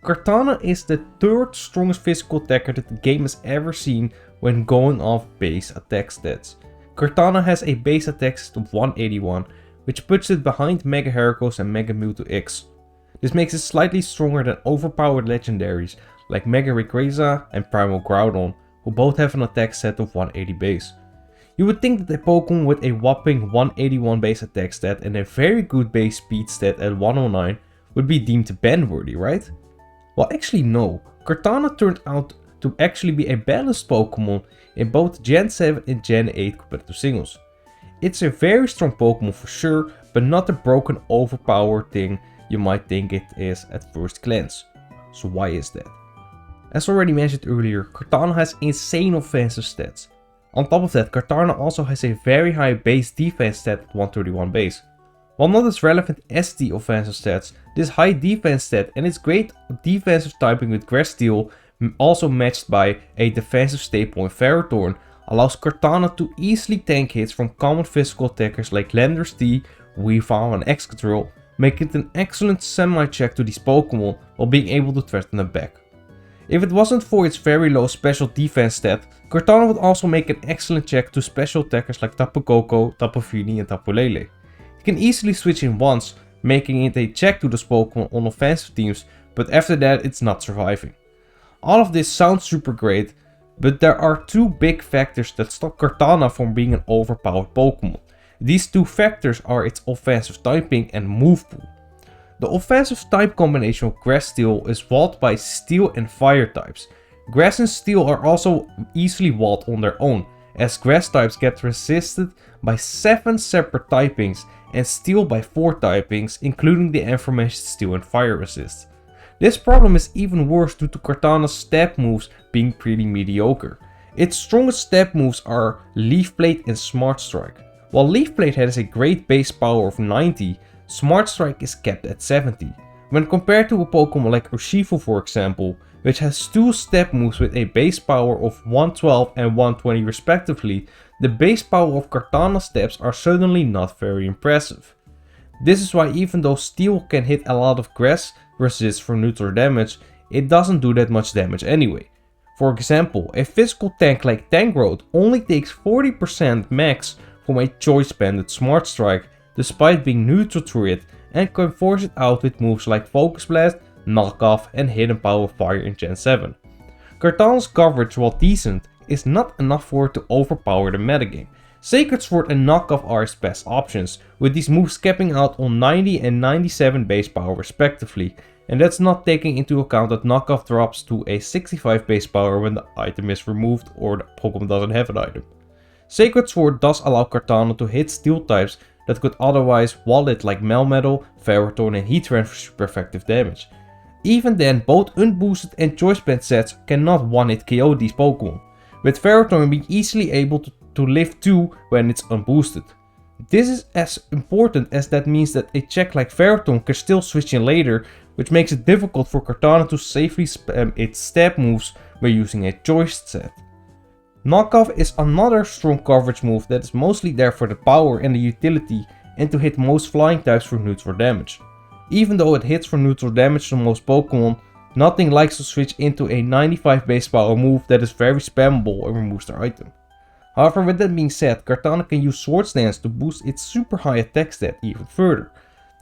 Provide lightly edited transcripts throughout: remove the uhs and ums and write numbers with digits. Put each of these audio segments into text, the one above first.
Kartana is the third strongest physical attacker that the game has ever seen when going off base attack stats. Kartana has a base attack stat of 181, which puts it behind Mega Heracross and Mega Mewtwo X. This makes it slightly stronger than overpowered legendaries like Mega Rayquaza and Primal Groudon, who both have an attack stat of 180 base. You would think that a Pokemon with a whopping 181 base attack stat and a very good base speed stat at 109 would be deemed banworthy, right? Well, actually no. Kartana turned out to actually be a balanced Pokemon in both Gen 7 and Gen 8 competitive singles. It's a very strong Pokemon for sure, but not the broken overpowered thing you might think it is at first glance. So why is that? As already mentioned earlier, Kartana has insane offensive stats. On top of that, Kartana also has a very high base defense stat at 131 base. While not as relevant as the offensive stats, this high defense stat and its great defensive typing with Grass Steel, also matched by a defensive staple in Ferrothorn, allows Kartana to easily tank hits from common physical attackers like Landorus T, Weavile and Excadrill, making it an excellent semi-check to these Pokemon while being able to threaten them back. If it wasn't for its very low special defense stat, Kartana would also make an excellent check to special attackers like Tapu Koko, Tapu Fini and Tapu Lele. You can easily switch in once, making it a check to those Pokemon on offensive teams, but after that it's not surviving. All of this sounds super great, but there are two big factors that stop Kartana from being an overpowered Pokemon. These two factors are its offensive typing and move pool. The offensive type combination of Grass Steel is walled by Steel and Fire types. Grass and Steel are also easily walled on their own, as Grass types get resisted by 7 separate typings and Steel by 4 typings, including the aforementioned Steel and Fire resists. This problem is even worse due to Kartana's stab moves being pretty mediocre. Its strongest stab moves are Leaf Blade and Smart Strike. While Leaf Blade has a great base power of 90, Smart Strike is capped at 70. When compared to a Pokemon like Urshifu for example, which has 2 stab moves with a base power of 112 and 120 respectively, the base power of Kartana's stabs are suddenly not very impressive. This is why even though Steel can hit a lot of grass resists for neutral damage, it doesn't do that much damage anyway. For example, a physical tank like Tangrowth only takes 40% max from a choice banded Smart Strike despite being neutral to it, and can force it out with moves like Focus Blast, Knock Off and Hidden Power Fire in Gen 7. Kartana's coverage, while decent, is not enough for it to overpower the metagame. Sacred Sword and Knock Off are its best options, with these moves capping out on 90 and 97 base power respectively, and that's not taking into account that Knock Off drops to a 65 base power when the item is removed or the Pokemon doesn't have an item. Sacred Sword does allow Kartana to hit steel types that could otherwise wall it like Melmetal, Ferrothorn and Heatran for super effective damage. Even then, both unboosted and choice band sets cannot one-hit KO these Pokemon, with Ferrothorn being easily able to live 2 when it's unboosted. This is as important as that means that a check like Ferrothorn can still switch in later, which makes it difficult for Kartana to safely spam its stab moves by using a choice set. Knockoff is another strong coverage move that is mostly there for the power and the utility and to hit most flying types for neutral damage. Even though it hits for neutral damage to most Pokemon, nothing likes to switch into a 95 base power move that is very spammable and removes their item. However, with that being said, Kartana can use Swords Dance to boost its super high attack stat even further.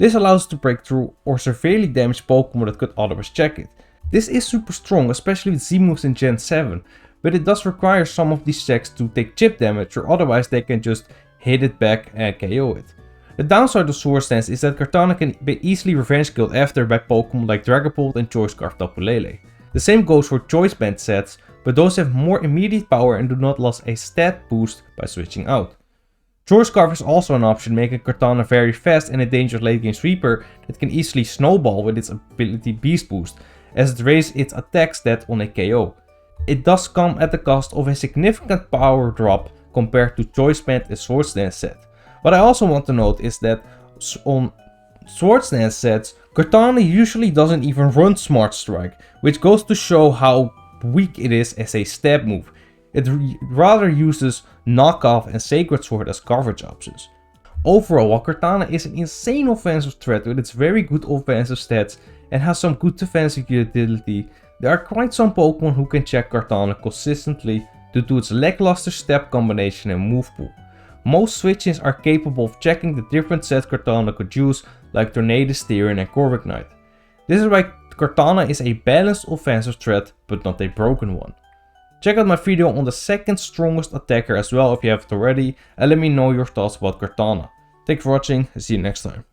This allows it to break through or severely damage Pokemon that could otherwise check it. This is super strong, especially with Z moves in Gen 7, but it does require some of these checks to take chip damage, or otherwise they can just hit it back and KO it. The downside of Swords Dance is that Kartana can be easily revenge killed after by Pokemon like Dragapult and Choice Scarf Tapu Lele. The same goes for Choice Band sets, but those have more immediate power and do not lose a stat boost by switching out. Choice Scarf is also an option, making Kartana very fast and a dangerous late game sweeper that can easily snowball with its ability Beast Boost, as it raises its attack stat on a KO. It does come at the cost of a significant power drop compared to Choice Band and Swords Dance set. What I also want to note is that on Swords Dance sets, Kartana usually doesn't even run Smart Strike, which goes to show how weak it is as a stab move. It rather uses Knock Off and Sacred Sword as coverage options. Overall, while Kartana is an insane offensive threat with its very good offensive stats and has some good defensive utility, there are quite some Pokemon who can check Kartana consistently due to its lackluster step combination and move pool. Most switch-ins are capable of checking the different sets Kartana could use, like Tornadus, Styrian and Corviknight. This is why Kartana is a balanced offensive threat, but not a broken one. Check out my video on the second strongest attacker as well if you haven't already, and let me know your thoughts about Kartana. Thanks for watching, and see you next time.